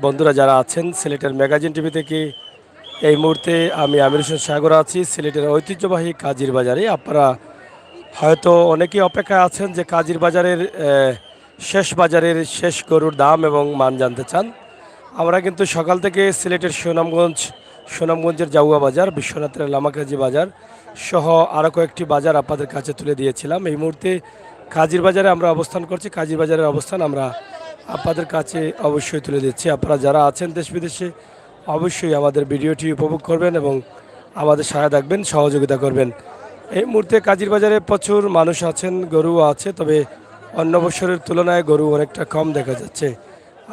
বন্ধুরা যারা আছেন সিলেটের ম্যাগাজিন টিভি থেকে এই মুহূর্তে আমি আমির হোসেন সাগর আছি সিলেটের ঐতিহ্যবাহী কাজির বাজারে। আপনারা হয়তো অনেকেই অপেক্ষায় আছেন যে কাজির বাজারের শেষ বাজারের শেষ গরুর দাম এবং মান জানতে চান। আমরা কিন্তু সকাল থেকে সিলেটের সুনামগঞ্জের জাউয়া বাজার, বিশ্বনাথের লামাকাজি বাজার সহ আরও কয়েকটি বাজার আপনাদের কাছে তুলে দিয়েছিলাম। এই মুহূর্তে কাজির বাজারে আমরা অবস্থান করছি। কাজির বাজারের অবস্থান আমরা আপনাদের কাছে অবশ্যই তুলে দিচ্ছি। আপনারা যারা আছেন দেশ বিদেশে অবশ্যই আমাদের ভিডিওটি উপভোগ করবেন এবং আমাদের সহায় থাকবেন, সহযোগিতা করবেন। এই মুহূর্তে কাজির বাজারে প্রচুর মানুষ আছেন, গরু আছে, তবে অন্য বছরের তুলনায় গরু অনেকটা কম দেখা যাচ্ছে।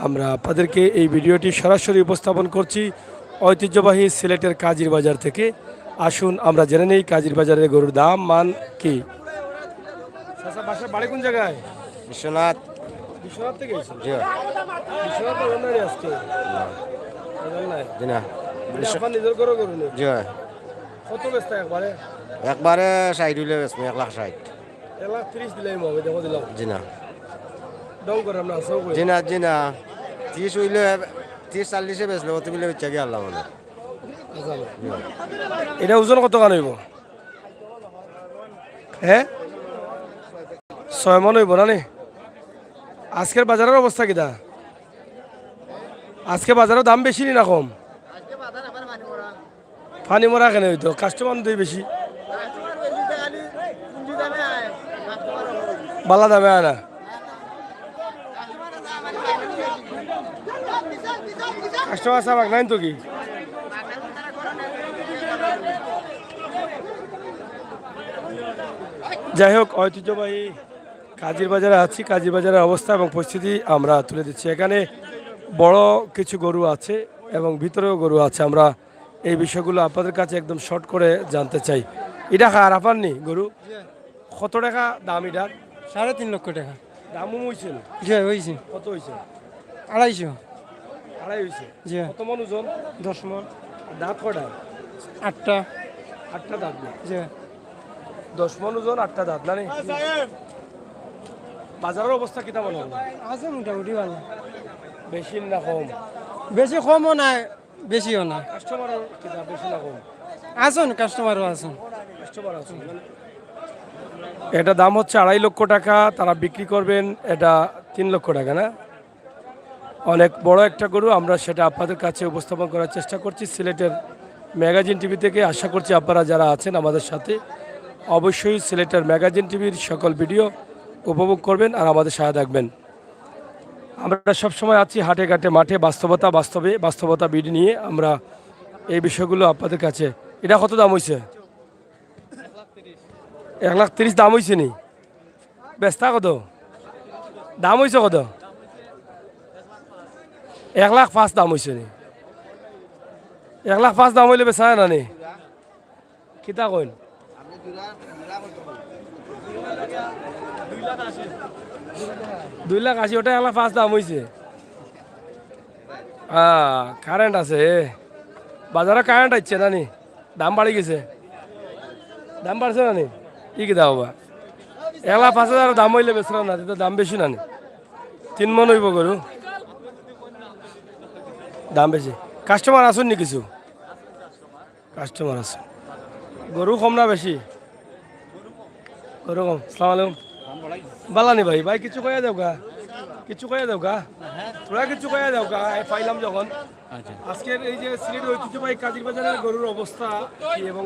আমরা আপনাদেরকে এই ভিডিওটি সরাসরি উপস্থাপন করছি ঐতিহ্যবাহী সিলেটের কাজির বাজার থেকে। আসুন আমরা জেনে নেই কাজির বাজারের গরুর দাম মান কি। বাসার বাড়ি কোন জায়গায়? বিশ্বনাথ। বিশ্বনাথ থেকে জি বিশ্বনাথ আজকে জি না নিজের গরু গরু নেই। জি কত ব্যস্ত একবারে? একবারে 60 হইলে বেচবো, 1,60,000। 1,30,000 দিলে হবে, দেখো দিলাম। জি না ডং করে আমরা আসো কই। জি না 30 হইলে 30-40 বেচলে অত মিলে বেচা গিয়ে আল্লাহ মানে। এটা ওজন কত গান হইব? হ্যাঁ 6 মন হইব না নি? আজকের বাজারের অবস্থা কিটা? আজকে বাজারের দাম বেশি নি না কম? পানি মরা কেন হইতো? কাস্টমার দুই বেশি, বালা দামে আয় না। কাস্টমার সাবাক নাই তো কি? যাই হোক, ঐতিহ্যবাহী কাজির বাজারে আছি। কাজির বাজারের অবস্থা এবং পরিস্থিতি আমরা তুলে দিচ্ছি। এখানে বড় কিছু গরু আছে এবং ভিতরেও গরু আছে। আমরা এই বিষয়গুলো আপনাদের কাছে একদম শর্ট করে জানতে চাই। এটা খার আপাননি গরু কত টাকা দাম? এটার 3.5 লক্ষ টাকা দামও হয়েছিল? জি হয়েছে। কত হয়েছে? 250। আড়াই হয়েছে। জি কত মন ওজন? 10 মন। দাঁত কটা? 8টা। 8টা দাঁত না? জি 10 মন ওজন, 8টা দাঁত না? বাজারের অবস্থা কিটা মনে হলো? আছে মোটামুটি ভালো, বেশি না কম? বেশি কমও নাই বেশিও না। কাস্টমারের কিটা বেশি না কম? আসুন কাস্টমারও আসুন। কাস্টমার আছে। এটা দাম হচ্ছে 2.5 লক্ষ টাকা, তারা বিক্রি করবেন এটা 3 লক্ষ টাকা না? অনেক বড় একটা গরু, আমরা সেটা আপনাদের কাছে উপস্থাপন করার চেষ্টা করছি সিলেটের ম্যাগাজিন টিভি থেকে। আশা করছি আপনারা যারা আছেন আমাদের সাথে অবশ্যই সিলেটের ম্যাগাজিন টিভির সকল ভিডিও উপভোগ করবেন আর আমাদের সহায় থাকবেন। আমরা সবসময় আছি হাটে ঘাটে মাঠে, বাস্তবতা ভিডিও নিয়ে আমরা এই বিষয়গুলো আপনাদের কাছে। এটা কত দাম হয়েছে? 1,30,000 দাম হয়েছে নি? বেচতা কত দাম হয়েছে? কত? 1,05,000 দাম হয়েছে নি? 1,05,000 দাম হইলে বেচা না নি? কিতা কইন? 2,80,000 ওটা 1,05,000 দাম হয়েছে। কারেন্ট আছে বাজারে? কারেন্ট আসছে না নি? দাম বাড়ি গেছে? দাম বাড়ছে না নি? কি দাও বা 1,05,000 দাম হইলে বেচলাম না, তো দাম বেশি না নি? 3 মন হইব গরু, দাম বেশি। কাস্টমার আসুন নি কিছু? কাস্টমার আছে। গরু কম না বেশি? গরু কম। সালাম আলাইকুম। বালানি ভাই কিছু কয়ে দেও গা, কিছু কয়ে দেও গা, তোরা কিছু কয়ে দেও গা। পাইলাম যখন আজকের এই যে সিলেট ঐতিহ্যবাহী কাজির বাজারের গরুর অবস্থা কি এবং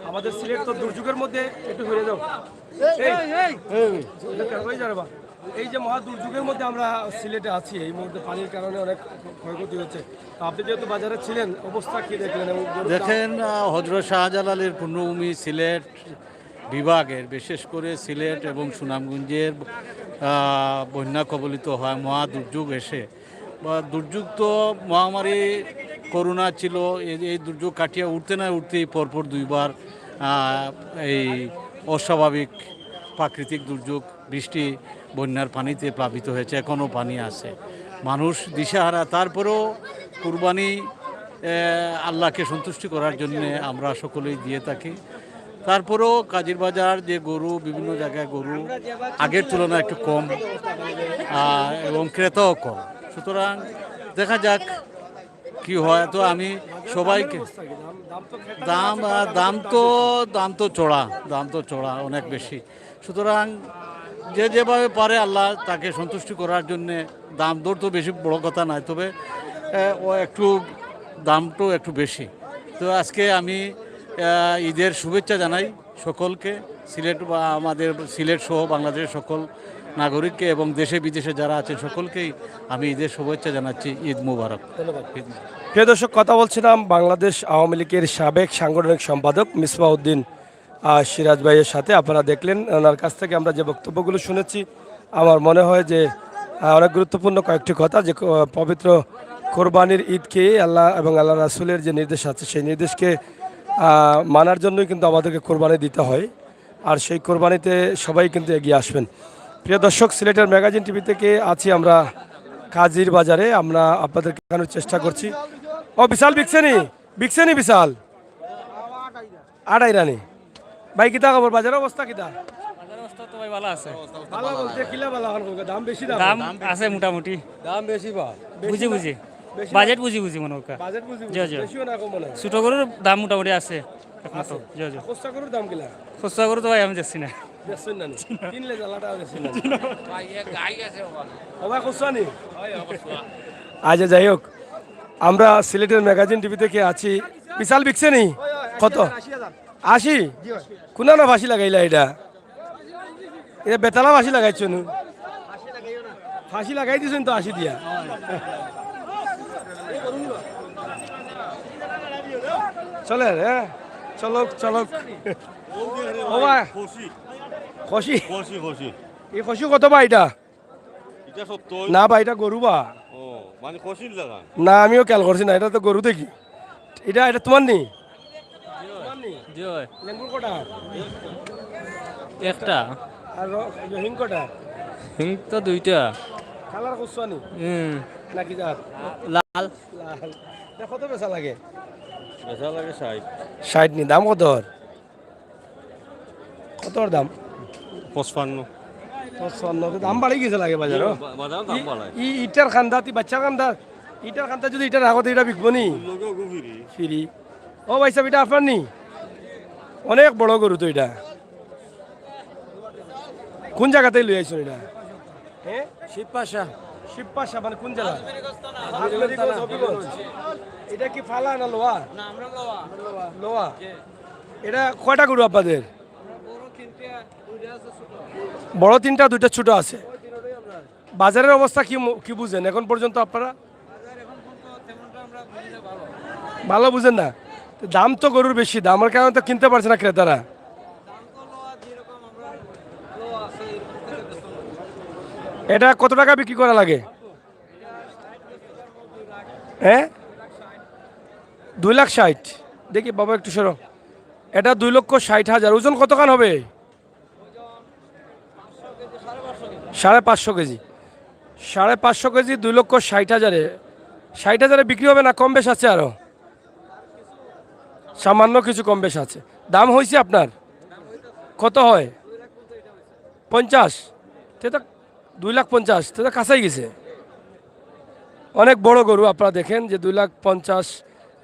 আমাদের সিলেট তো দুর্যোগের মধ্যে একটু ঘুরে যাও। এই যে মহা দুর্যোগের মধ্যে আমরা সিলেটে আছি, এই মুহূর্তে পানির কারণে অনেক ক্ষয়ক্ষতি হচ্ছে। আপনি যেহেতু বাজারে ছিলেন, অবস্থা কি দেখলেন? দেখেন, হযরত শাহজালালের পূর্ণভূমি সিলেট বিভাগের, বিশেষ করে সিলেট এবং সুনামগঞ্জের বন্যা কবলিত হয় মহা দুর্যোগ এসে, বা দুর্যোগ তো মহামারী করোনা ছিল, এই দুর্যোগ কাটিয়ে উঠতে না উঠতেই পরপর 2বার এই অস্বাভাবিক প্রাকৃতিক দুর্যোগ, বৃষ্টি, বন্যার পানিতে প্লাবিত হয়েছে, এখনও পানি আছে, মানুষ দিশাহারা। তারপরেও কুরবানি আল্লাহকে সন্তুষ্টি করার জন্য আমরা সকলেই দিয়ে থাকি। তারপরেও কাজির বাজার যে গরু, বিভিন্ন জায়গায় গরু আগের তুলনায় একটু কম এবং ক্রেতাও কম। সুতরাং দেখা যাক কি হয়। তো আমি সবাইকে দাম তো চড়া অনেক বেশি। সুতরাং যে যেভাবে পারে আল্লাহ তাকে সন্তুষ্টি করার জন্যে দাম দর তো বেশি বড় কথা নয়, তবে ও একটু দামটাও একটু বেশি। তো আজকে আমি ঈদের শুভেচ্ছা জানাই সকলকে, সিলেট বা আমাদের সিলেট সহ বাংলাদেশের সকল নাগরিককে এবং দেশে বিদেশে যারা আছেন সকলকেই আমি ঈদের শুভেচ্ছা জানাচ্ছি। ঈদ মুবারক। প্রিয় দর্শক, কথা বলছিলাম বাংলাদেশ আওয়ামী লীগের সাবেক সাংগঠনিক সম্পাদক মিসবাউদ্দিন সিরাজ ভাইয়ের সাথে। আপনারা দেখলেন ওনার কাছ থেকে আমরা যে বক্তব্যগুলো শুনেছি, আমার মনে হয় যে অনেক গুরুত্বপূর্ণ কয়েকটি কথা, যে পবিত্র কোরবানির ঈদকে আল্লাহ এবং আল্লাহ রাসূলের যে নির্দেশ আছে সেই নির্দেশকে মানার জন্যই কিন্তু আমাদেরকে কোরবানি দিতে হয়, আর সেই কোরবানিতে সবাই কিন্তু এগিয়ে আসবেন। প্রিয় দর্শক, সিলেটের ম্যাগাজিন টিভি থেকে আছি আমরা কাজীর বাজারে। আমরা আপনাদেরকে দেখানোর চেষ্টা করছি। ও বিশাল বিকছেনি বিশাল আড়াই রানি ভাই, কিতা খবর? বাজারের অবস্থা কিতা? ভালো আছে, ভালো বলতে কিলা ভালো এখন কইবা? দাম বেশি, দাম আছে মোটামুটি, দাম বেশি বা বুঝি বাজেট বুঝি মনে হয়। বাজেট বুঝি জি, জি। বেশিও না কম মনে হয়। ছোট গরুর দাম মোটামুটি আছে একমাত্র। জি জি। কোস্তা গরুর দাম কিলা? খুচরা গরু তো ভাই আমি যাচ্ছি না। বেশি না নি কিনলে জ্বালাটা বেশি না ও ভাই, কোস্তা নি। আচ্ছা, যাই হোক, আমরা সিলেটের ম্যাগাজিন টিভি থেকে আছি। বিশাল বিকছে নি কত? 80? কোনা না ফাঁসি লাগাইলা? এটা বেতালা ফাঁসি লাগাইছো নু? ফাঁসি লাগাই দিছেন তো 80 দিয়া। চলে হ্যাঁ, চলক ও ভাই, খসি এই খসি কত বা? এটা না বা, এটা গরু বা? না, আমিও খেয়াল করছি না, এটা তো গরু দেখি। এটা তোমার নি? জি ভাই। লেঙ্গুর কটা একটা আর হিং কটা? হিং তো দুইটা। কালার করছো নি নাকি? যার লাল লাল। এটা কত বেচা লাগে? 60 নি। দাম কত? কতর দাম? 55 55। দাম বাড়ি গেছে লাগে বাজার। ইটার খান্দা বাচ্চার খান্দা, ইটার খান্দা যদি ইটার আগতে এটা বিকবো নি ফিরি। ও ভাই সাহেব, এটা আপনার নি? অনেক বড় গরু তো এটা। কোন জায়গাতে লই আইছো এটা? হ্যাঁ, শিবপাশা মানে কোন জেলা? হবিগঞ্জ। এটা কি ফালা না লোয়া? লোয়া। এটা কয়টা গরু আপনাদের? বড় তিনটা, দুইটা ছোট আছে। বাজারের অবস্থা কি বুঝেন এখন পর্যন্ত আপনারা? ভালো বুঝেন না? দাম তো গরুর বেশি, দামের কারণে তো কিনতে পারছে না ক্রেতারা। এটা কত টাকা বিক্রি করা লাগে? হ্যাঁ, 2,60,000। দেখি বাবা একটু সরো। এটা 2,60,000। ওজন কতখান হবে? 550 কেজি। 550 কেজি 2,60,000। 60,000 বিক্রি হবে না? কম বেশ আছে, আরো সামান্য কিছু কম বেশ আছে। দাম হয়েছে আপনার কত হয়? 50? তো 2,50,000 তো কাছাই গেছে। অনেক বড় গরু। আপনারা দেখেন যে 2,50,000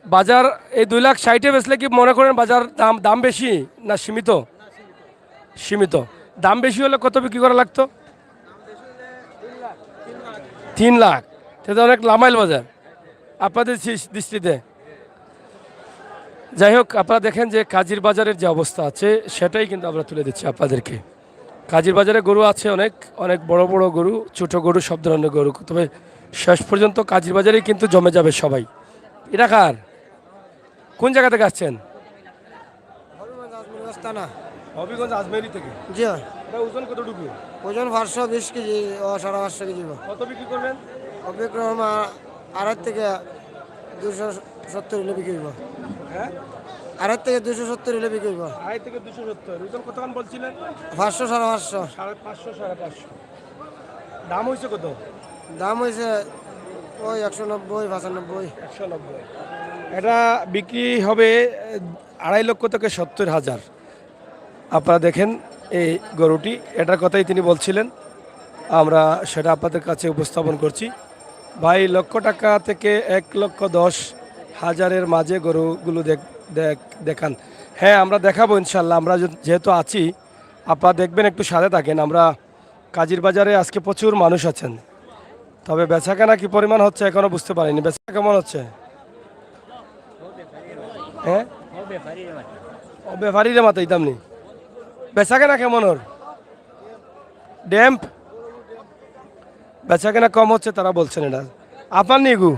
বাজার। এই 2,60,000 বেচলে কি মনে করেন বাজার দাম বেশি না সীমিত? দাম বেশি হলে কত বিক্রি করা লাগতো? 3 লাখ। তো অনেক লামাইল বাজার আপনাদের দৃষ্টিতে। যাই হোক, আপনারা দেখেন যে কাজীর বাজারের যে অবস্থা আছে সেটাই কিন্তু আমরা তুলে দিচ্ছি আপনাদেরকে। কাজীর বাজারে গরু আছে অনেক বড় বড় গরু, ছোট গরু, সব ধরনের গরু। তবে শেষ পর্যন্ত কাজীর বাজারেই কিন্তু জমে যাবে সবাই। এটা কার? কোন জায়গা থেকে আসছেন? হবিগঞ্জ আজমেরি থেকে। জি এটা ওজন কতটুকু? ওজন 520 কেজি ও 550 কেজি। কত বিক্রি করবেন? অবিক্রম 2.5 থেকে 270 হলে বিক্রি করবো। হ্যাঁ, 2.5 থেকে 270 হলে বিক্রি করবো। 2.5 থেকে 270। ওজন কতক্ষণ বলছিলেন? 500 550। 550 550। দাম হয়েছে কত? দাম হয়েছে ওই 190 95। 190। এটা বিক্রি হবে 2.5 লক্ষ থেকে 70,000। আপনারা দেখেন এই গরুটি, এটার কথাই তিনি বলছিলেন, আমরা সেটা আপনাদের কাছে উপস্থাপন করছি ভাই লক্ষ টাকা থেকে 1,10,000-এর মাঝে গরুগুলো দেখান। হ্যাঁ, আমরা দেখাবো ইনশাল্লাহ। আমরা যেহেতু আছি, আপনারা দেখবেন, একটু সাথে থাকেন। আমরা কাজীর বাজারে আজকে প্রচুর মানুষ আছেন, তবে বেচাকেনা কি পরিমাণ হচ্ছে এখনো বুঝতে পারিনি। বেচা কেমন হচ্ছে? হ্যাঁ, ও ব্যাপারীরে মাথায় দাম নেই। বেচাকেনা কেমন ওর? ড্যাম্প বেচাকেনা কম হচ্ছে, তারা বলছেন। এটা আপনার নি গু?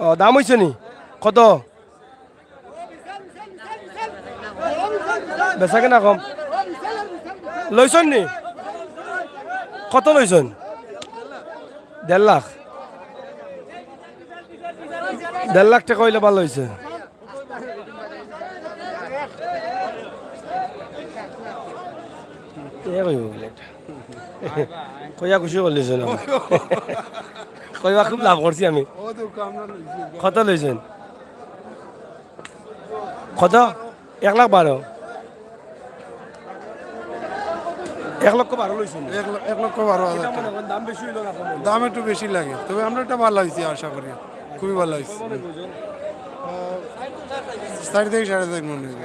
ও, দাম হয়েছে নি? কত? বেচাকেনা কম লইছেন নি? কত লইছেন? 1.5 লাখ। 1.5 লাখ টাকা হইলে ভালো হয়েছে। কইয়া খুশি করলিস না? কইবা খুব লাভ করছি আমি। কত লইছেন? কত? 1,12,000। 1,12,000 লইছেন? 1,12,000 এটা মনে করেন দাম বেশি হইল না? দাম একটু বেশি লাগে, তবে আমরা এটা ভালো হয়েছি, আশা করি খুবই ভালো হয়েছে। 4 থেকে 4.5 মনে হয়।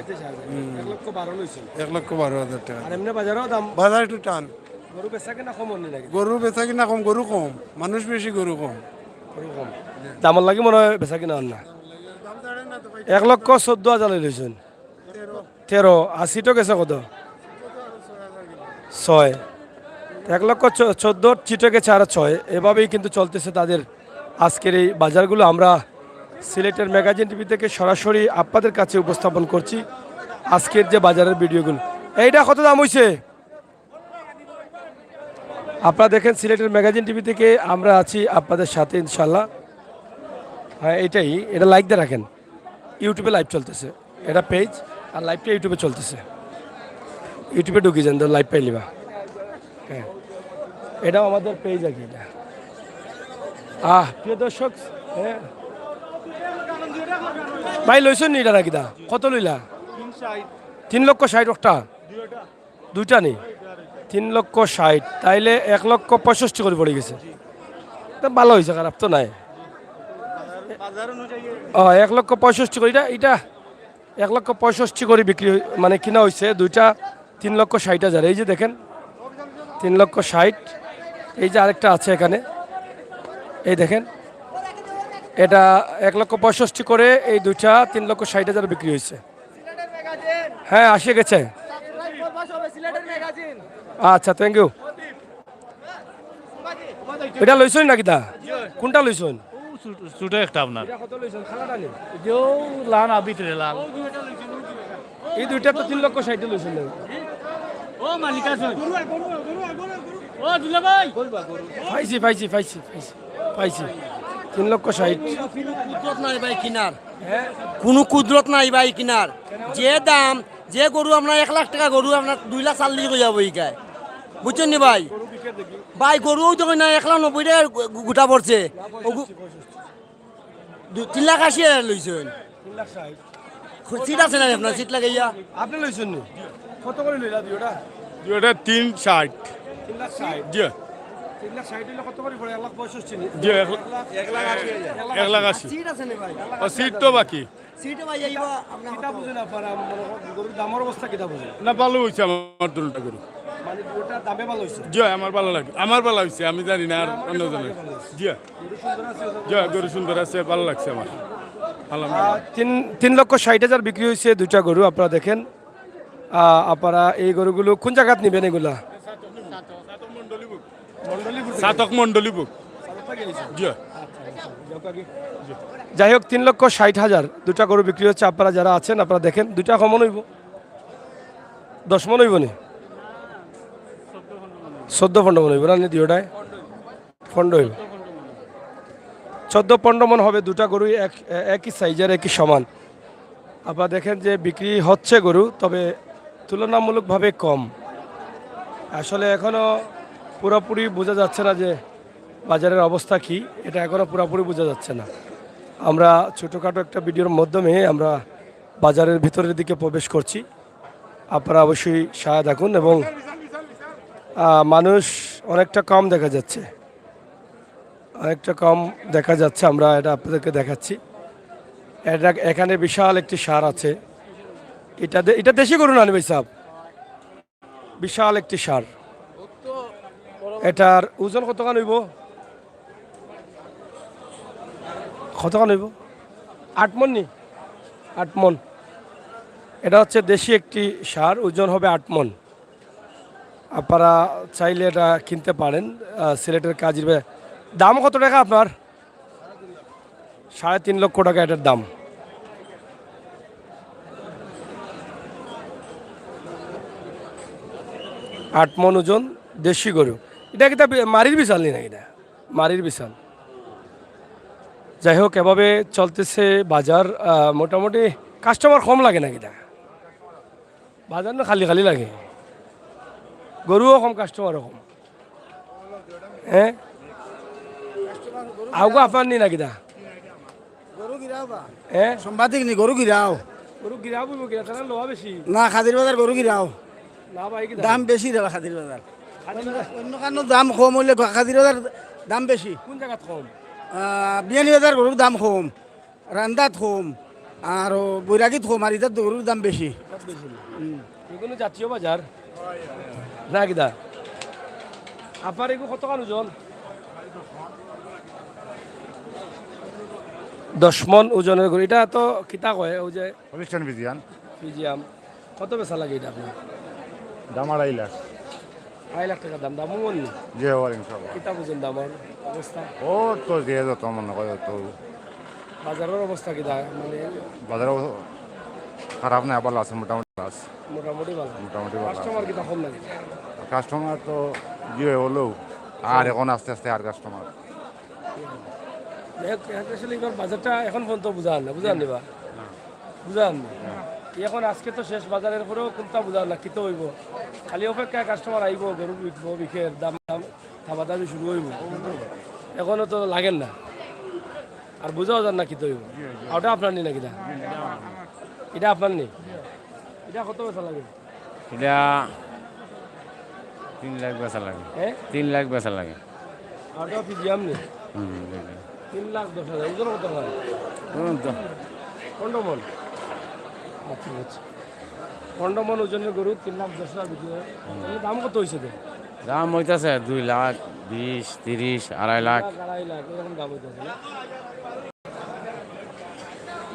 1,12,000 লইছেন। 1,12,000 টাকা। আর এমনি বাজারেও দাম? বাজার একটু টান। গরু বেচা কেনা কম হয়নি নাকি? গরু বেচা কিনা কম, গরু কম, মানুষ বেশি, গরু কম। গরু কম। দামর লাগি মনে হয় বেচা কিনা হন না। 1,14,000 লইছেন। 13। আর সিটও গেছে কত? 6। 1,14,000 চিটে গেছে আর 6। এভাবেই কিন্তু চলতেছে তাদের আজকের এই বাজারগুলো। আমরা সিলেটের ম্যাগাজিন টিভি থেকে সরাসরি আপনাদের কাছে উপস্থাপন করছি আজকের যে বাজারের ভিডিওগুলো। এইটা কত দাম হইছে? আপনারা দেখেন সিলেটের ম্যাগাজিন টিভি থেকে আমরা আছি আপনাদের সাথে ইনশাল্লাহ। হ্যাঁ, এটা লাইক দিয়ে রাখেন। ইউটিউবে লাইভ চলতেছে, এটা পেজ, আর লাইভটা ইউটিউবে চলতেছে। ইউটিউবে ঢুকে যান, তো লাইভ পাইলিবা। হ্যাঁ, এটাও আমাদের পেজ আর কি। এটা প্রিয় দর্শক, হ্যাঁ ভাই লইছেন নি? এটা নাকি দা কত লইলা? 3,60,000 একটা? দুইটা নেই? 3,60,000। তাইলে 1,65,000 করে পড়ে গেছে। তা ভালো হয়েছে, খারাপ তো নাই। 1,65,000 করে। এটা 1,65,000 করে বিক্রি, মানে কিনা হয়েছে দুইটা। 3,60,000। এই যে দেখেন 3,60,000। এই যে আরেকটা আছে এখানে, এই দেখেন, এটা 1,65,000 করে। এই দুইটা 3,60,000 বিক্রি হয়েছে। হ্যাঁ, আসে গেছে। আচ্ছা, থ্যাংক ইউ। এটা লইছেন নাকি দা? কোনটা লইছেন? ছোটো একটা আপনার কত লইছেন? খালাটা নেই? লাল ভিতরে লাল। এই দুইটা তো 3,60,000 লইছেন। ও মালিক আছে। ও দুলা ভাই। পাইছি 3,60,000। কুদরত নাই ভাই কিনার, কোনো কুদরত নাই ভাই কিনার। যে দাম, যে গরু আপনার 1 লাখ টাকা গরু আপনার 2,40,000 হয়ে যাবো এই গায়ে, বুঝছেন নি ভাই? ভাই গরু তো না 1,90,000 টাকা গোটা পড়ছে। 3,80,000 লইছেন। সিট আছে না আপনার? সিট লাগাইয়া আপনি লইছেন নি? কত করে লইলা দুইটা? ওটা 360। 3,60,000। জি 3,60,000 হইলে কত করে পড়ে? 1,65,000 নি? জি 1,80,000। সিট আছে না ভাই? সিট তো বাকি সিট ভাই আইবা আপনার কিতা বুঝেন আপনারা? গরুর দামের অবস্থা কিতা বুঝেন? না, ভালো হয়েছে আমার দুটা গরু। মানে ওটা দামে ভালো হইছে। জি আমার ভালো লাগে, আমার ভালো হয়েছে, আমি জানি না আর অন্য জনের। জি জি গরু সুন্দর আছে, ভালো লাগছে আমার। আলহামদুলিল্লাহ। 3,60,000 বিক্রি হয়েছে দুইটা গরু। আপনারা দেখেন, আপনারা এই গরুগুলো কোন জায়গাত নিবেন এগুলা? সাতক মন্ডলী বুক। জি যাই হোক, 3,60,000 দুটা গরু বিক্রি হচ্ছে। আপনারা যারা আছেন আপনারা দেখেন, দুইটা কমন হইব, 10 মন হইব নি? 14-15 মন হইব না? দুটায় ফন্ড হইব, 14-15 মন হবে। দুটা গরু একই সাইজের, একই সমান। আপনারা দেখেন যে বিক্রি হচ্ছে গরু, তবে তুলনামূলকভাবে কম। আসলে এখনও পুরোপুরি বোঝা যাচ্ছে না যে বাজারের অবস্থা কি, এটা এখনও পুরোপুরি বোঝা যাচ্ছে না। আমরা ছোটোখাটো একটা ভিডিওর মাধ্যমে আমরা বাজারের ভিতরের দিকে প্রবেশ করছি। আপনারা অবশ্যই সাথে থাকুন। এবং মানুষ অনেকটা কম দেখা যাচ্ছে। অনেকটা কম দেখা যাচ্ছে, আমরা এটা আপনাদেরকে দেখাচ্ছি। এটা এখানে বিশাল একটি সার আছে, এটা দেশি গরু না ভাই সাহেব, বিশাল একটি সার। এটার ওজন কতখান হইব? কতখান হইব? 8 মণ নি? 8 মণ। এটা হচ্ছে দেশি একটি সার, ওজন হবে 8 মণ। আপনারা চাইলে এটা কিনতে পারেন সিলেটের কাজীর বাজার। দাম কত টাকা আপনার? 3.5 লক্ষ টাকা এটার দাম। আট মণ ওজন, দেশি গরু। এটা কি তা মারির বিশাল নি নাকি? এটা মারির বিশাল। যাই হোক, এভাবে চলতেছে বাজার। মোটামুটি কাস্টমার কম লাগে নাকি? এটা বাজার না খালি খালি লাগে? গরুও কম, কাস্টমারও কম। হ্যাঁ, আউগো আপনার নি নাকি? দা গরু গিরাও বা হ্যাঁ, সাংবাদিক নি গরু গিরাও গরু গিরাবো কিনা? তারা লোহা বেশি না খাদির বাজার গরু গিরাও না ভাই? কি দাম বেশি রে খাদির বাজার অন্য কারণ দাম কম হইলে খাদির বাজার দাম বেশি কোন জায়গাত কম? বিয়ানি বাজার গরুর দাম কম রান্দাত কম আর বৈরাগীত কম আর ইতার গরুর দাম বেশি এগুলো জাতীয় বাজার না কিদা? আপনার এগুলো কত কান ওজন? 10 মণ ওজনের গরু। এটা তো কিতা কয় ওই যে অনুষ্ঠান বিজিয়ান ফিজিয়াম? কত বেচা লাগে এটা আপনার? দাম 2.5 লাখ। 2.5 লাখ টাকা দাম। দামও মন নি? যে হওয়ার ইনশাল্লাহ। কিতা বুঝেন দামের অবস্থা? ও তো যে যত মনে করে তো বাজারের অবস্থা কিতা? মানে বাজারে খারাপ না, আবার আছে মোটামুটি আছে, মোটামুটি ভালো। মোটামুটি ভালো। কাস্টমার কিতা কম লাগে? কাস্টমার তো যে হলেও আর এখন আস্তে আস্তে আর কাস্টমার আসলে এবার বাজারটা এখন পর্যন্ত বুঝান না, বুঝান নিবা? বুঝান না এখন। আজকে তো শেষ, বাজারের পরেও কোনটা বুঝান না কিতো হইব। খালি অপেক্ষায় কাস্টমার আইব, গরু বিকবো, বিকের দাম দাম খাবার দাবি শুরু হইব। এখনো তো লাগেন না, আর বুঝাও যান না কিতো হইব। আর ওটা আপনার নি নাকি? এটা আপনার নি? এটা কত বেচা লাগে? এটা 3 লাখ বেচা লাগে। হ্যাঁ, 3 লাখ বেচা লাগে। আর ওটা ফিজিয়াম নি? 3,10,000। ওজন কত হয়? 15 মণ। আচ্ছা আচ্ছা, 15 মণ ওজনের গরু 3,10,000 বিক্রি হয়। দাম কত হয়েছে? দাম হইতাছে 2 লাখ 20, 30, 2.5 লাখ। 2.5 লাখ এরকম দাম হইতেছে না?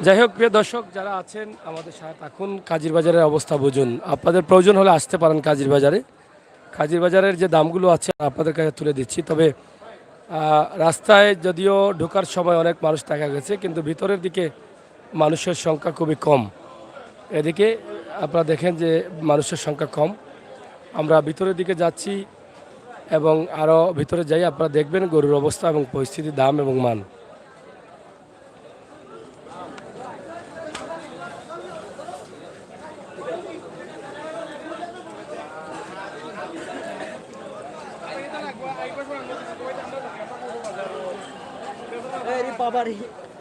যাই হোক, প্রিয় দর্শক যারা আছেন আমাদের সাথে, এখন কাজীর বাজারের অবস্থা বুঝুন। আপনাদের প্রয়োজন হলে আসতে পারেন কাজীর বাজারে। কাজীর বাজারের যে দামগুলো আছে আপনাদের কাছে তুলে দিচ্ছি। তবে রাস্তায় যদিও ঢোকার সময় অনেক মানুষ দেখা গেছে, কিন্তু ভিতরের দিকে মানুষের সংখ্যা খুবই কম। এদিকে আপনারা দেখেন যে মানুষের সংখ্যা কম। আমরা ভিতরের দিকে যাচ্ছি এবং আরও ভিতরে যাই, আপনারা দেখবেন গরুর অবস্থা এবং পরিস্থিতি, দাম এবং মান।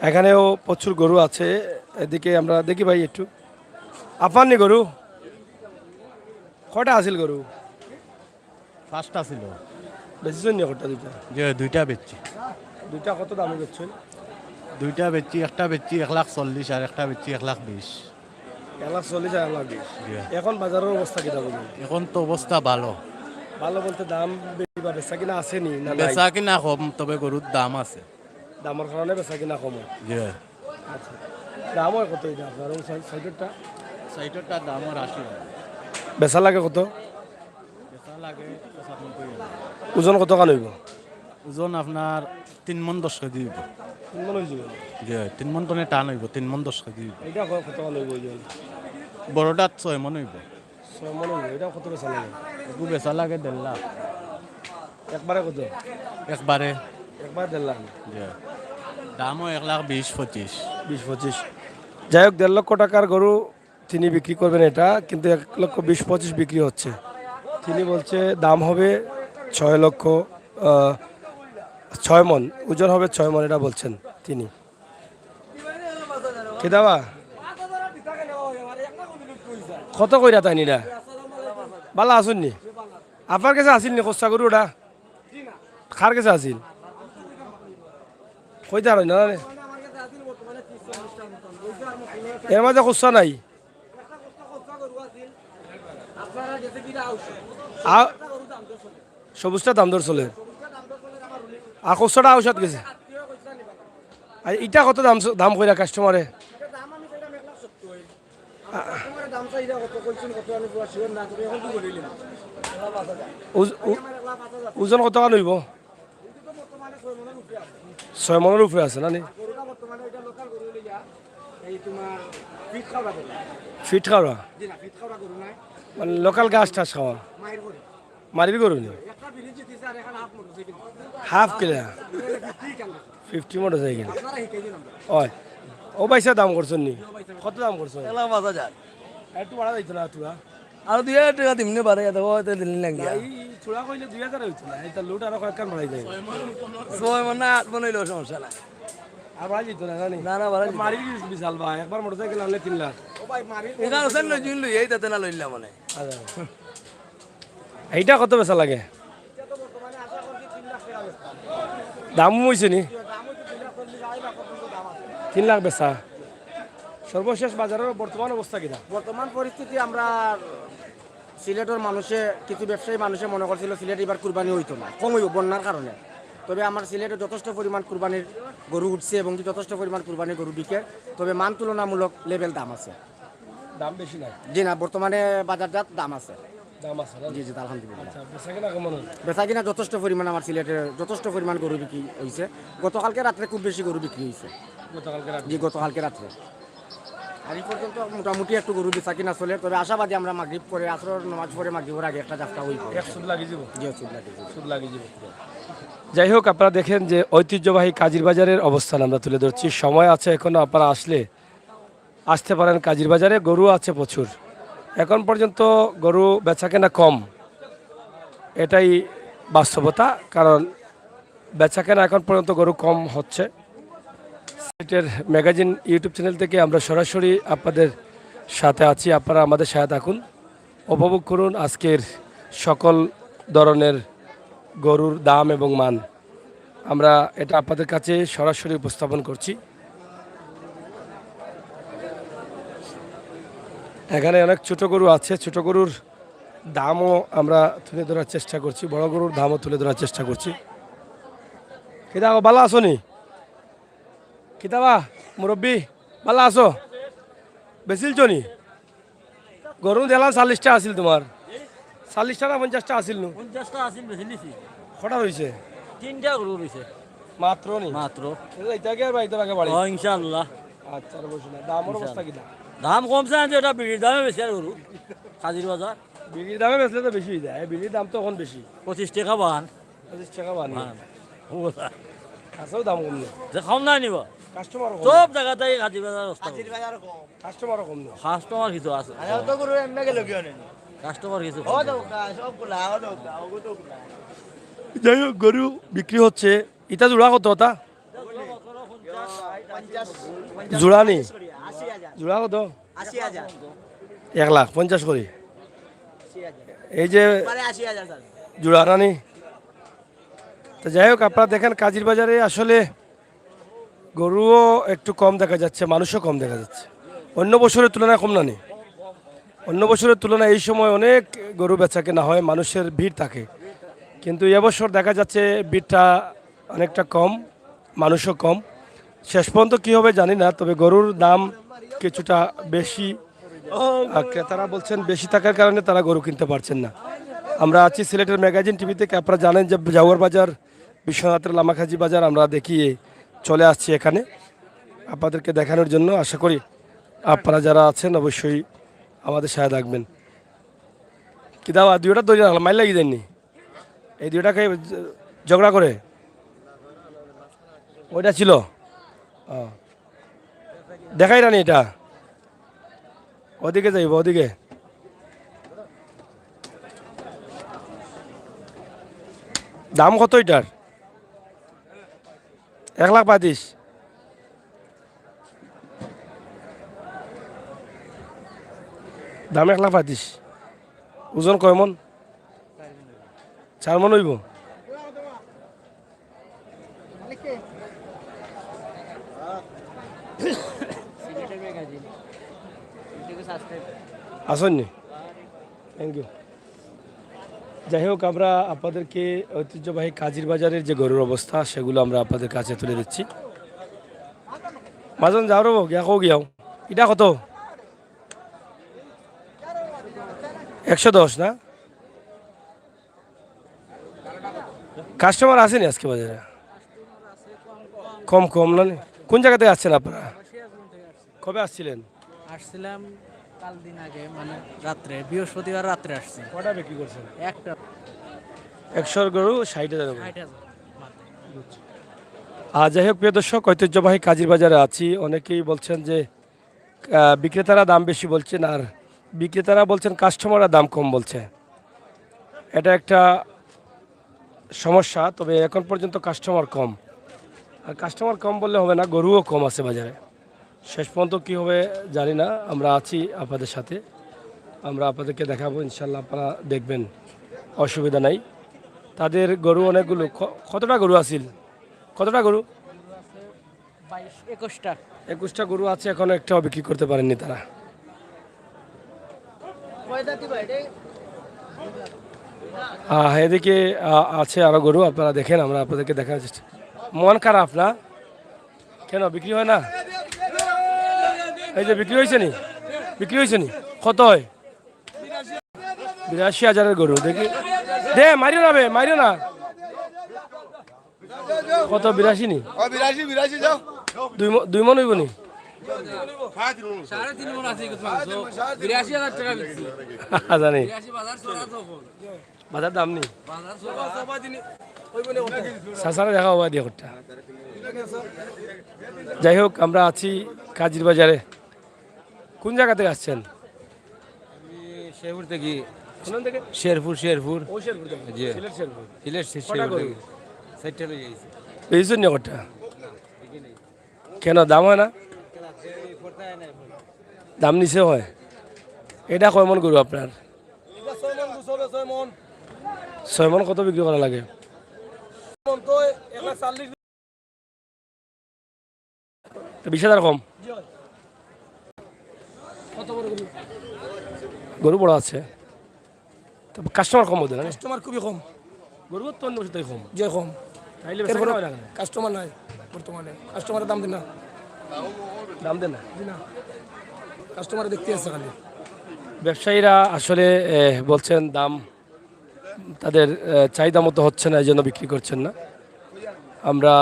এখানেও প্রচুর গরু আছে। এদিকে আমরা দেখি ভাই একটু, আপনার নি গরু কটা আছিল? গরু 5টা ছিল, বেশিজন নি? কটা? দুইটা? যে 2টা বেচছি। 2টা কত দামে বেচছেন? 2টা বেচছি, একটা বেচছি 1,40,000 আর একটা বেচছি 1,20,000। 1,40,000 আর 1,20,000। এখন বাজারের অবস্থা কিনা বলুন? এখন তো অবস্থা ভালো। ভালো বলতে দাম বেশি বা বেচা কিনা আসেনি না? নাই? বেচা কিনা কম, তবে গরুর দাম আছে। দামের কারণে বেচা কিনা কম। যে আচ্ছা, দাম হয় কত এটা আপনার? সাইডেরটা সাইটরটা দাম 80 টাকা। বেচা লাগে কত? বেচা লাগে 95। ওজন কত কান হইব? ওজন আপনার 3 মণ 10 কেজি হইব। 3 মণ হয়ে যাবে? যে 3 মণ টনে টান হইব, 3 মণ 10 কেজি হইব। এটা কত কান হইব? ওজন বড়টাত 6 মণ হইব। 6 মণ হইব। এটা কত বেচা লাগে? এগু বেচা লাগে 1.5 লাখ। একবারে কত? একবারে একবার 1.5 লাখ? যে দামও 1,20,25। 20-25। যাই হোক, 1.5 লক্ষ টাকার গরু তিনি বিক্রি করবেন এটা, কিন্তু 1,20,25 বিক্রি হচ্ছে। তিনি বলছে দাম হবে 6 লক্ষ, 6 মণ ওজন হবে, 6 মণ, এটা বলছেন তিনি। কে দাবা কত কইরা তাই নিরা? ভালো আসুন নি? আপনার কাছে আসিল নি খোঁজা গরু? ওটা খার কাছে আসিল? কইতে আর না রে এর মাঝে খুচরা নাই সবুজটা দাম দর চলে আর খুচরাটা ঔষধ গেছে আর ইটা কত দাম দাম কইরা কাস্টমারে ওজন কত টাকা নইব 6 মনের উপরে আছে না নি ফিট খাওয়া মানে লোকাল গাছ টাছ খাওয়া মারির গরু নি হাফ কিলা 50 মোটরসাইকেল ওই ও পয়সা দাম করছেন নি কত দাম করছেন 5,000 একটু বাড়া যাইতো না তুই আর 2,000 টাকা দিমনে পারে দেখো দিন লাগি এই ছোড়া কইলে 2000 হইতো না এটা লুট আর কয়েক কান বাড়াই যায় 6 মন না 8 মন হইলো সমস্যা না আর বাড়াই যেত না জানি না বাড়া মারির বিশাল ভাই একবার মোটরসাইকেল আনলে 3 লাখ এটা হোসেন লই জুন লই এই তাতে না লইলা মানে এইটা কত বেচা লাগে দাম হয়েছে নি 3 লাখ বেচা সর্বশেষ বাজারের বর্তমান অবস্থা কিনা বর্তমান পরিস্থিতি আমরা সিলেটের মানুষে কিছু ব্যবসায়ী মানুষে মনে করছিল সিলেট এবার কুরবানি হইতো না কম হইব বন্যার কারণে তবে আমার সিলেটে যথেষ্ট পরিমাণ কুরবানির গরু উঠছে এবং যথেষ্ট পরিমাণ কুরবানির গরু বিকে তবে মান তুলনামূলক লেভেল দাম আছে দাম বেশি নাই জি না বর্তমানে বাজারজাত দাম আছে দাম আছে না জি জি আলহামদুলিল্লাহ আচ্ছা বেচা কিনা কেমন হলো? বেচা কিনা যথেষ্ট পরিমাণ আমার সিলেটের যথেষ্ট পরিমাণ গরু বিক্রি হয়েছে গতকালকে রাত্রে খুব বেশি গরু বিক্রি হয়েছে গতকালকে রাত জি গতকালকে রাত্রে আর এই পর্যন্ত মোটামুটি একটু গরু বেচা কিনা চলে তবে আশাবাদী আমরা মাগরিব করে আসর নামাজ পরে মাগরিবের আগে একটা যাত্রা হইব সুদ লাগি যাব জি সুদ লাগে সুদ লাগি যাব যাই হোক আপনারা দেখেন যে ঐতিহ্যবাহী কাজির বাজারের অবস্থান আমরা তুলে ধরছি সময় আছে এখনো আপনারা আসতে পারেন কাজির বাজারে গরু আছে প্রচুর এখন পর্যন্ত গরু বেচাকেনা কম এটাই বাস্তবতা কারণ বেচাকেনা এখন পর্যন্ত গরু কম হচ্ছে সিলেটের ম্যাগাজিন ইউটিউব চ্যানেল থেকে আমরা সরাসরি আপনাদের সাথে আছি আপনারা আমাদের সাথে থাকুন উপভোগ করুন আজকের সকল ধরনের গরুর দাম এবং মান আমরা এটা আপনাদের কাছে সরাসরি উপস্থাপন করছি এখানে অনেক ছোট গরু আছে ছোট গরুর দামও আমরা তুলে ধরার চেষ্টা করছি বড় গরুর দামও তুলে ধরার চেষ্টা করছি কিতা ভালো আছো নি কিতাবা মুরব্বী ভালো আছো বেশিলছো নি গরু দিলাম 40টা আছিল তোমার 40টা না 50টা আছিল নু 50টা আছিল বেশি নিছি কটা রয়েছে 3টা গরু রইছে মাত্র নি মাত্র এটা কি আর বাইতে লাগে বাড়ি ও ইনশাআল্লাহ আচ্ছা আর বসে না দামের অবস্থা কিনা দাম কমছে না যে এটা বিড়ির দামে বেশি আর গরু কাজির বাজার বিড়ির দামে বেচলে তো বেশি হয়ে যায় বিড়ির দাম তো এখন বেশি 25 টাকা বাহান 25 টাকা বানি হ্যাঁ কাছেও দাম কম নেই যে খাম না নিব কাস্টমার সব জায়গাতে কাজির বাজার কাস্টমারও কম নেই কাস্টমার কিছু আছে তো গরু এমনি গেল কি অনেক কাস্টমার কিছু যাই হোক গরু বিক্রি হচ্ছে এটা জোড়া কত ওটা জোড়া নি জোড়া কত 1,50,000 করে এই যে জোড়া রানি তো যাই হোক আপনারা দেখেন কাজির বাজারে আসলে গরুও একটু কম দেখা যাচ্ছে মানুষও কম দেখা যাচ্ছে অন্য বছরের তুলনায় কম না নি অন্য বছরের তুলনায় এই সময় অনেক গরু বেচা কেনা হয় মানুষের ভিড় থাকে কিন্তু এবছর দেখা যাচ্ছে ভিড়টা অনেকটা কম মানুষও কম শেষ পর্যন্ত কী হবে জানি না তবে গরুর দাম কিছুটা বেশি ক্রেতারা বলছেন বেশি থাকার কারণে তারা গরু কিনতে পারছেন না আমরা আছি সিলেটের ম্যাগাজিন টিভি থেকে আপনারা জানেন যে জাওয়ার বাজার বিশ্বনাথের লামাখাজি বাজার আমরা দেখিয়ে চলে আসছি এখানে আপনাদেরকে দেখানোর জন্য আশা করি আপনারা যারা আছেন অবশ্যই আমাদের সাথে থাকবেন কি দাও দুইটা দৌড়ে রাখলাম মাইল লাগিয়ে দেননি এই দুইটাকে ঝগড়া করে ওইটা ছিল দেখাই রানি এটা ওদিকে যাইব ওদিকে দাম কত এটার 1,35,000 দাম 1,35,000 ওজন কয় মন 4 মন হইব আসেননি, থ্যাংক ইউ। যাই হোক, আমরা আপনাদেরকে ঐতিহ্যবাহী কাজির বাজারের যে গরুর অবস্থা সেগুলো আমরা আপনাদের কাছে তুলে দিচ্ছি। মাজন যাও রব গিয়া কো গিয়াও, এটা কত? 110 না? কাস্টমার আসেনি আজকে বাজারে? কম কম না? কোন জায়গা থেকে আসছেন আপনারা? কবে আসছিলেন? আসছিলাম কাল দিন আগে, মানে রাত্রে, বৃহস্পতিবার রাত্রে আসছি। কটা বিক্রি করছেন? একটা 100 গরু 60,000 টাকা। 60,000 আর যাই হোক, প্রিয় দর্শক, ঐতিহ্যবাহী কাজির বাজারে আছি। অনেকেই বলছেন যে বিক্রেতারা দাম বেশি বলছেন, আর বিক্রেতারা বলছেন কাস্টমাররা দাম কম বলছে। এটা একটা সমস্যা। তবে এখন পর্যন্ত কাস্টমার কম, আর কাস্টমার কম বললে হবে না, গরুও কম আছে বাজারে। শেষ পর্যন্ত কী হবে জানি না। আমরা আছি আপনাদের সাথে, আমরা আপনাদেরকে দেখাবো ইনশাল্লাহ, আপনারা দেখবেন, অসুবিধা নাই। তাদের গরু অনেকগুলো। কতটা গরু আছিল? কতটা গরু? 21টা 21টা গরু আছে, এখনো একটাও বিক্রি করতে পারেননি তারা। এদিকে আছে আরো গরু, আপনারা দেখেন, আমরা আপনাদেরকে দেখার চেষ্টা। মন খারাপ না কেন? বিক্রি হয় না? এই যে বিক্রি হয়েছে নি, বিক্রি হয়েছে নি। কত হয়? 82,000 গরু। দেখি দে, মারিও না বে, মারিও না। কত? 82 নি? 82 যাও। দুই মন হইব নি? জানি বাজার দাম নি, সাসারা দেখা হওয়া দিয়ে করটা। যাই হোক, আমরা আছি কাজির বাজারে। কোন জায়গা থেকে আসছেন? শেরপুর থেকে। কোন থেকে? শেরপুর শেরপুর ও শেরপুর থেকে। জি। সিলেট শেরপুর। সিলেট কটা শেরপুর গরু? থেকে 60টা লই আইছি। পেয়েছেন না কটা? কেন দাম হয় না? দাম নিচে হয়। এটা কয় মন গরু আপনার? 6 মন। কত বিক্রি করা লাগে? তো 20,000 কম। গরু বড় আছে, কাস্টমার কম হতো না? কাস্টমার খুবই কম, গরু তো অন্য বছর থেকে কম। যে কম। তাইলে বেচা কেনা হয় না কেন? কাস্টমার নাই বর্তমানে, কাস্টমারের দাম দিন না, দাম দেন না? কাস্টমার দেখতে আসছে খালি। ব্যবসায়ীরা আসলে বলছেন দাম তাদের চাহিদা মতো হচ্ছে না, এই জন্য বিক্রি করছেন না। আমরা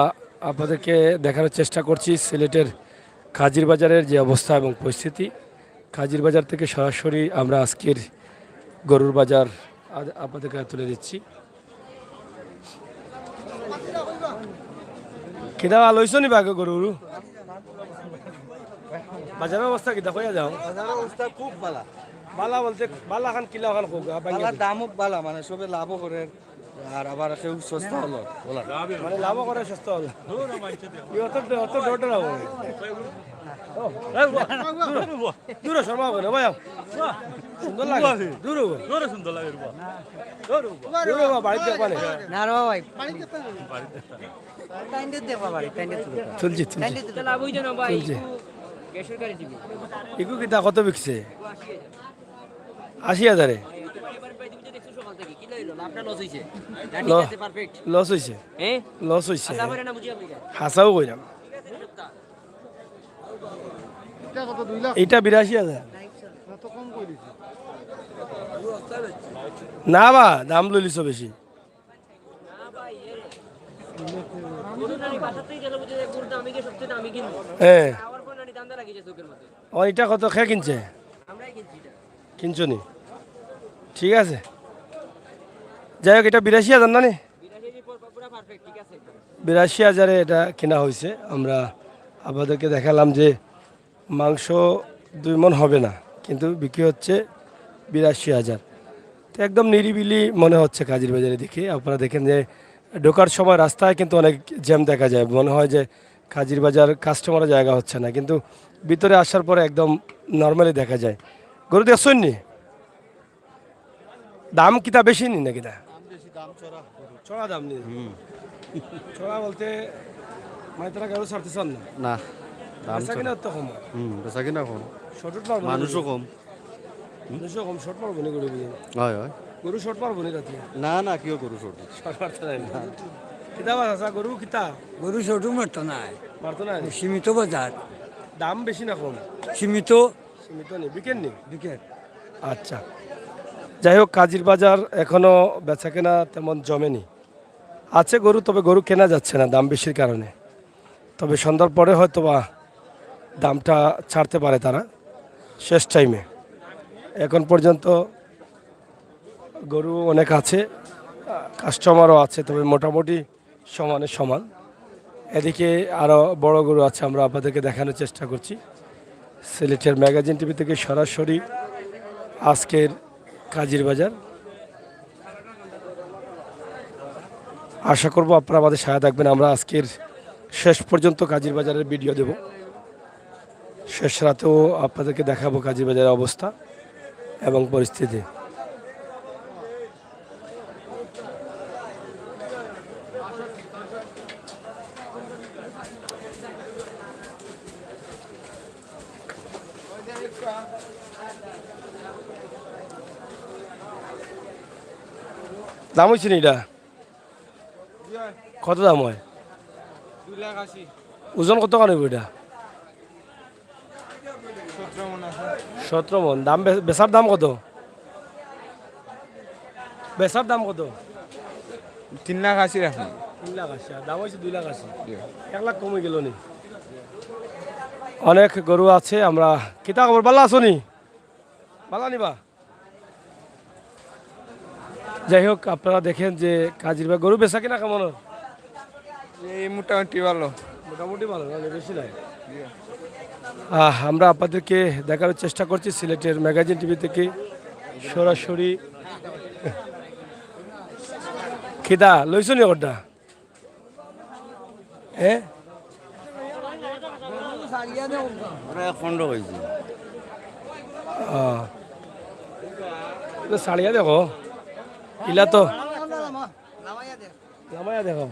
আপনাদেরকে দেখানোর চেষ্টা করছি সিলেটের কাজির বাজারের যে অবস্থা এবং পরিস্থিতি। কাজির বাজার থেকে সরাসরি আমরা আজকের গরুর বাজার আপনাদেরকে তুলে দিচ্ছি। কিনা ভালো হয়েছ নি বাঘ গরুর বাজারের অবস্থা কিনা কইয়া যাও? বাজারের অবস্থা খুব ভালো। বালা বলতে বালা খান কিলা খান কোক দামও ভালো, মানে সবে লাভও করে, আর আবার কেউ সস্তা হলো বলা, মানে লাভ করে সস্তা হলো। অত ডরটা না দূর শর্মা করে ভাই, সুন্দর লাগে। দূর সুন্দর লাগে বাড়িতে দেখবা না রে ভাই, টাইন্ডে দেবা বাড়ি, টাইন্ডে তুলো, চলছি টাইন্ডে তুলো লাভ হইছে না ভাই। চলছে। গ্যাসের গাড়ি দিবি ইকু কিতা কত বিকছে? 80,000। লস হয়েছে, লস হয়েছে, হাসাও কইরাম। এইটা 82,000 না বা দাম লইলিছ বেশি। হ্যাঁ, এটা কত খেয়ে কিনছে? কিনছো নি? ঠিক আছে, যাই হোক, এটা 82,000 না? 82,000 এটা কেনা হয়েছে। আমরা আপনাদেরকে দেখালাম যে মাংস 2 মণ হবে না, কিন্তু বিক্রি হচ্ছে 82,000। তো একদম নিরিবিলি মনে হচ্ছে কাজির বাজারে দেখে। আপনারা দেখেন যে ঢোকার সময় রাস্তায় কিন্তু অনেক জ্যাম দেখা যায়, মনে হয় যে কাজির বাজার কাস্টমারের জায়গা হচ্ছে না, কিন্তু ভিতরে আসার পরে একদম নর্মালি দেখা যায়। গরু দেখছেন নি? দাম কিতা বেশি নি নাকি? চড়া দাম নি? চড়া বলতে মানে তারা গরু ছাড়তে চান না? না, বেচা কিনা তো কম বেচা কিনা কম শর্ট পারবো মানুষও কম মানুষও কম শর্ট পারবো নি গরু বুঝি হয় হয় গরু শর্ট পারবো নি রাতে না না কিয় কৰো ছোট শর্ট পারতে নাই না কিতা বাজা গরু কিতা গরু ছোটো মারতো নাই পারতো না সীমিত বাজার দাম বেশি না কম সীমিত সীমিত নেই বিকেন নি বিকেট আচ্ছা যাই হোক কাজির বাজার এখনো বেচা কেনা তেমন জমেনি আছে গরু তবে গরু কেনা যাচ্ছে না দাম বেশির কারণে তবে সন্ধ্যার পরে হয়তো বা দামটা ছাড়তে পারে তারা শেষ টাইমে এখন পর্যন্ত গরু অনেক আছে কাস্টমারও আছে তবে মোটামুটি সমানে সমান এদিকে আরও বড় গরু আছে আমরা আপনাদেরকে দেখানোর চেষ্টা করছি সিলেটের ম্যাগাজিন টিভি থেকে সরাসরি আজকের কাজির বাজার আশা করব আপনারা আমাদের সাথে থাকবেন আমরা আজকের শেষ পর্যন্ত কাজির বাজারের ভিডিও দেব শেষ রাতেও আপনাদেরকে দেখাবো কাজির বাজারের অবস্থা এবং পরিস্থিতি দাম হয়েছে নি এটা কত দাম হয় 2,80,000 ওজন কত কান এটা 17 মন আছে 17 মন দাম বেচার দাম কত বেচার দাম কত 3,80,000 রাখুন 3,80,000 আর দাম হয়েছে 2,80,000 1 লাখ কমে গেল নি অনেক গরু আছে আমরা কিতা খবর বালা আছো নি বালা নিবা যাই হোক আপনারা দেখেন যে কাজির বা গরু বেচা কিনা কেমন এই মোটামুটি ভালো মোটামুটি ভালো না বেশি নাই আমরা আপনাদেরকে দেখানোর চেষ্টা করছি সিলেটের ম্যাগাজিন টিভি থেকে সরাসরি খিদা লইছ নি ওটা হ্যাঁ খণ্ড হয়েছে সাড়িয়া দেখো ইলা তো নামাইয়া দেখো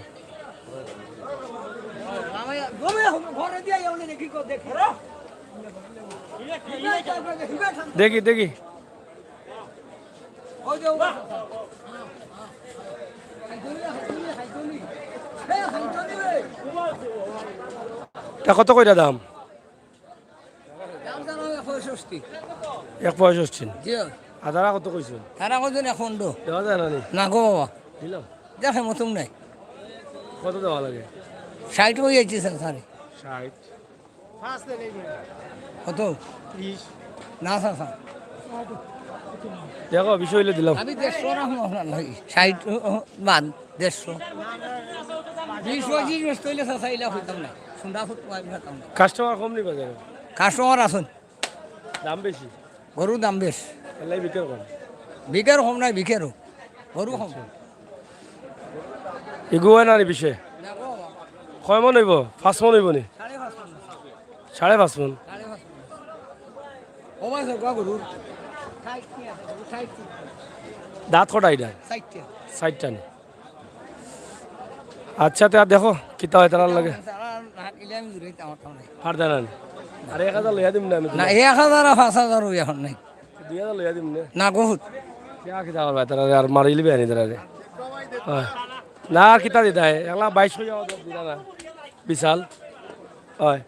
দেখি দেখি তা কত কইরা দাম 1.65 আদারা কত কইছো তারা কজন এখন দেওয়া যায় না নি না গো বাবা দিলাম দেখে মতন নাই কত দেওয়া লাগে 60 হয়ে যাচ্ছে স্যার 60 কত 30 না স্যার দেখো বিষয় হইলে দিলাম আমি 150 রাখবো আপনার নাই 60 বাদ 150 20 তৈলে স্যার ইলা হইতাম না সুন্দর ফুট পাইতাম না কাস্টমার কম নি বাজারে কাস্টমার আসুন দাম বেশি গরুর দাম বেশ এলাই বিক্রি কম বিকের কম নাই বিকেরও গরু কম এগুয়া না নি বিষয় কয় মন হইব 5 মন হইব নি 5.5 মন ও ভাই স্যার গরুর দাঁত কটা এটা 60টা নি আচ্ছা তা দেখো কিতা হয় তার লাগে আর জানান আর 1000 লইয়া দিম না আমি না 1000 আর 5000 এখন নাই 2000 লইয়া দিম না না বহুত क्या किता और बात यार मारिल भी नहीं तेरे ना किता देता है 1,22 हो जाओ दिला ना বিশাল হয়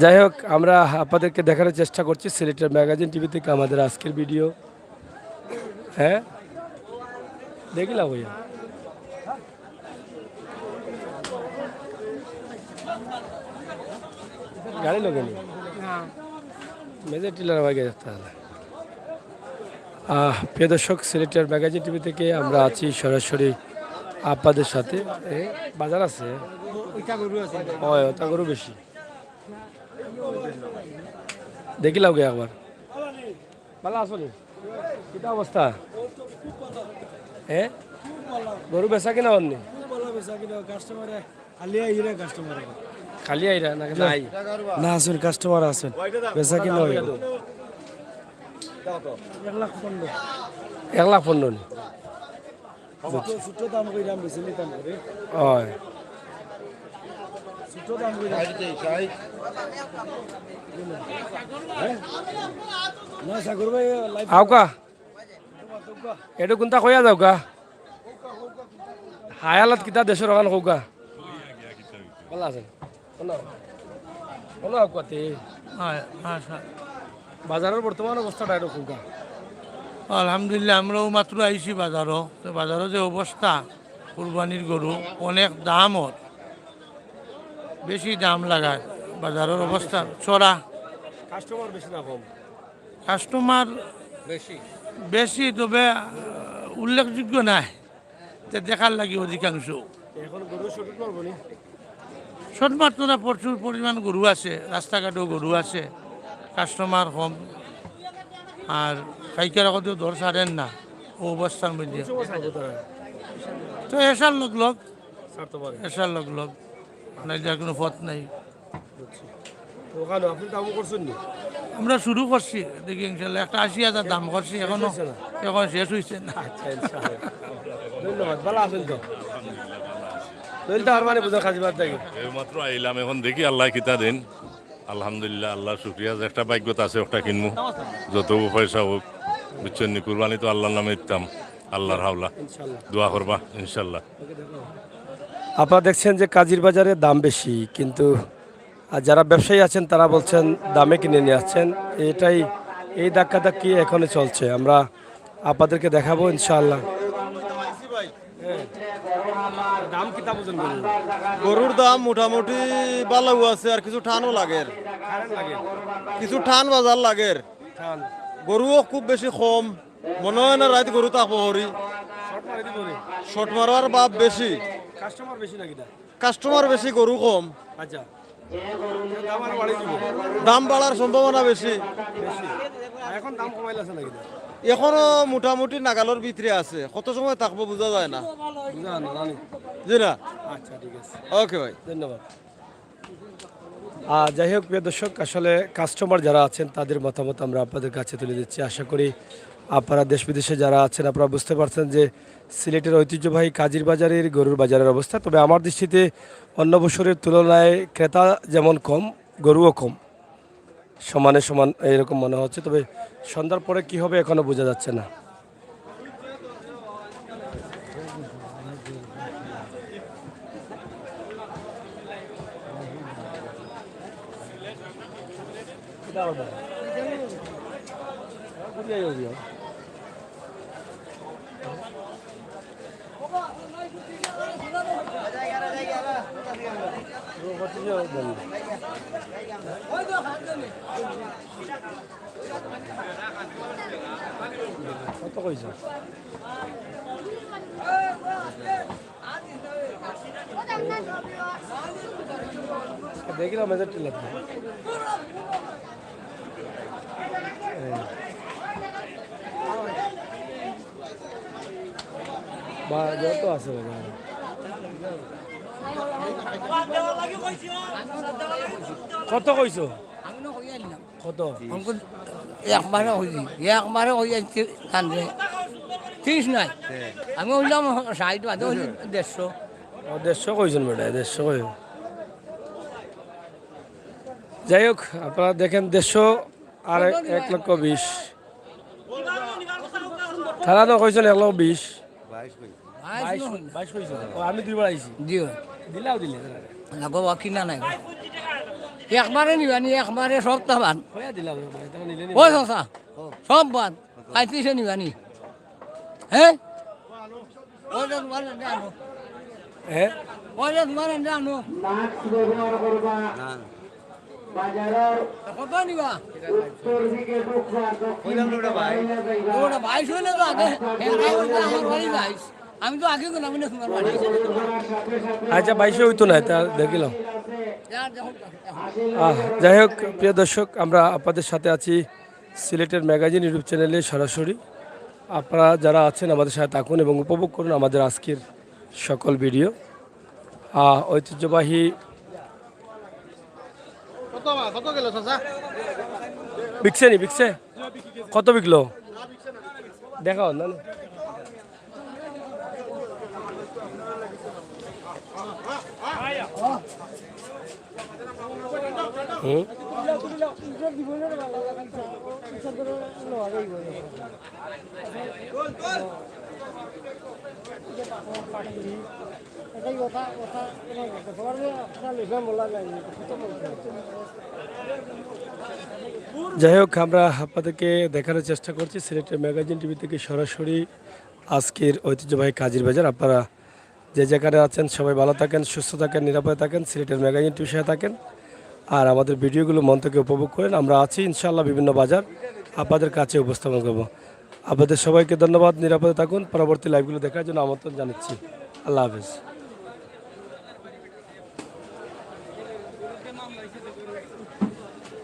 যাই হোক আমরা আপনাদেরকে দেখানোর চেষ্টা করছি সিলেটের ম্যাগাজিন টিভি থেকে আমাদের আজকের ভিডিও হ্যাঁ দেখিলাম ভাইয়া গাড়ি লগেনি মেজর টিলার আগে যেতে হবে প্রিয় দর্শক সিলেটের ম্যাগাজিন টিভি থেকে আমরা আছি সরাসরি আপনাদের সাথে বাজার আছে ওটা গরু বেশি দেখিলাম গে একবার ভালো আসনি কিটা অবস্থা হ্যাঁ গরু বেচা কিনা অন্য খালি আইরা না নাই না আসুন কাস্টমার আসুন বেচা কিনা হইব 1,15,000 নি ছোট দাম কইরাম বেশি নিতাম করে হয় আওকা এটা কোনটা কইয়া যাওকা হায়ালত কিতা দেশের ওখান কৌকা ভালো আছেন কোনো আওকাতে বাজারের বর্তমান অবস্থাটা এটা কৌকা আলহামদুলিল্লাহ আমরাও মাত্র আইছি বাজারও তো বাজারও যে অবস্থা কুরবানির গরু অনেক দাম ওর বেশি দাম লাগায় বাজারের অবস্থা চড়া কাস্টমার বেশি না কম কাস্টমার বেশি তবে উল্লেখযোগ্য নাই তে দেখার লাগে অধিকাংশ এখন গরু শুট করবো নি শটমাত্র না প্রচুর পরিমাণ গরু আছে রাস্তাঘাটেও গরু আছে কাস্টমার কম আর পাইকার আগতেও দর ছাড়েন না ও অবস্থার মধ্যে তো এসার লোক এসার লোক নাই যার কোনো পথ নাই ওখানে আপনি দাম করছেন নি আমরা শুরু করছি দেখি ইনশাল্লাহ একটা 80,000 দাম করছি এখন শেষ হয়েছে না আচ্ছা ইনশাআল্লাহ ধন্যবাদ ভালো আছেন তো দলটা আর মানে বুঝা খাজিবার থেকে মাত্র আইলাম এখন দেখি আল্লাহ কিতা দেন আলহামদুলিল্লাহ আল্লাহ শুক্রিয়া যে একটা ভাগ্যতা আছে একটা কিনবো যত পয়সা হোক বুঝছেন নি কুরবানি তো আল্লাহর নামে দিতাম আল্লাহর হাওলা দোয়া করবা ইনশাল্লাহ আপনারা দেখছেন যে কাজির বাজারে দাম বেশি কিন্তু যারা ব্যবসায়ী আছেন তারা বলছেন দামে কিনে নিয়ে আসছেন এটাই এই ধাক্কাধাক্কি এখনো চলছে আমরা আপনাদেরকে দেখাবো ইনশাআল্লাহ দাম কিতা বুঝেন গরুর দাম মোটামুটি ভালো আছে আর কিছু ঠানও লাগে কিছু ঠান বাজার লাগে গরুও খুব বেশি কম মনে হয় না রাত গরু তাক হরি শর্ট মারার বাপ বেশি কাস্টমার বেশি নাকি কাস্টমার বেশি গরু কম আচ্ছা দাম বাড়ার সম্ভাবনা বেশি এখন দাম কমাইলাছে নাকি এখনো মোটামুটি নাগালের ভিতরে আছে কত সময় থাকবো বোঝা যায় না জি না আচ্ছা ঠিক আছে ওকে ভাই ধন্যবাদ যাই হোক প্রিয় দর্শক আসলে কাস্টমার যারা আছেন তাদের মতামত আমরা আপনাদের কাছে তুলে দিচ্ছি আশা করি আপনারা দেশ বিদেশে যারা আছেন আপনারা বুঝতে পারছেন যে সিলেটের ঐতিহ্যবাহী কাজির বাজারের গরুর বাজারের অবস্থা তবে আমার দৃষ্টিতে অন্য বছরের তুলনায় ক্রেতা যেমন কম গরুও কম সমানে সমান এরকম মনে হচ্ছে তবে সন্ধ্যার পরে কি হবে এখনো বোঝা যাচ্ছে না কত কইছ দেখলাম মেজারটি লাগবে বা যত আছে কত কইছো কত একবারে হইলি একবারে হয়ে যাচ্ছে কান্দে তিরিশ নাই আমি হইলাম 60 বাদে হইলি 150 150 কইছেন বেটা 150 কই যাই হোক আপনারা দেখেন 150 আর 1,20,000 তারা তো কইছেন 1,20,000 22 কইছেন আমি দুইবার আইছি দিও দিলাও দিলে না বাবা কিনা নাই একবারে নিবানি একবারে সপ্তাহ বাদ কইয়া দিলাম এটা নিলে নি ও সসা সব বাদ 35 নিবানি হ্যাঁ ওটা তোমার জানো হ্যাঁ ওটা তোমার জানো কত নিবা ওটা 22 হলে তো আগে আমার বাড়ি 22 আমি তো আগে গেলাম না তোমার বাড়ি আচ্ছা 22 হইতো না তা দেখিলাম যাই হোক প্রিয় দর্শক আমরা আপনাদের সাথে আছি সিলেটের ম্যাগাজিন ইউটিউব চ্যানেলে সরাসরি আপনারা যারা আছেন আমাদের সাথে থাকুন এবং উপভোগ করুন আমাদের আজকের সকল ভিডিও ঐতিহ্যবাহী বিকছে নি বিকছে কত বিকলো দেখাও না হুম? যাই হোক, আমরা আপনাদেরকে দেখানোর চেষ্টা করছি সিলেটের ম্যাগাজিন টিভি থেকে সরাসরি আজকের ঐতিহ্যবাহী কাজীর বাজার। আপনারা যে যেখানে আছেন সবাই ভালো থাকেন, সুস্থ থাকেন, নিরাপদে থাকেন, সিলেটের ম্যাগাজিন টিভির সাথে থাকেন আর আমাদের ভিডিওগুলো মন থেকে উপভোগ করেন। আমরা আছি ইনশাআল্লাহ বিভিন্ন বাজার আপনাদের কাছে উপস্থাপন করব। আপনাদের সবাইকে ধন্যবাদ, নিরাপদে থাকুন। পরবর্তী লাইভগুলো দেখার জন্য আমন্ত্রণ জানাচ্ছি। আল্লাহ হাফেজ।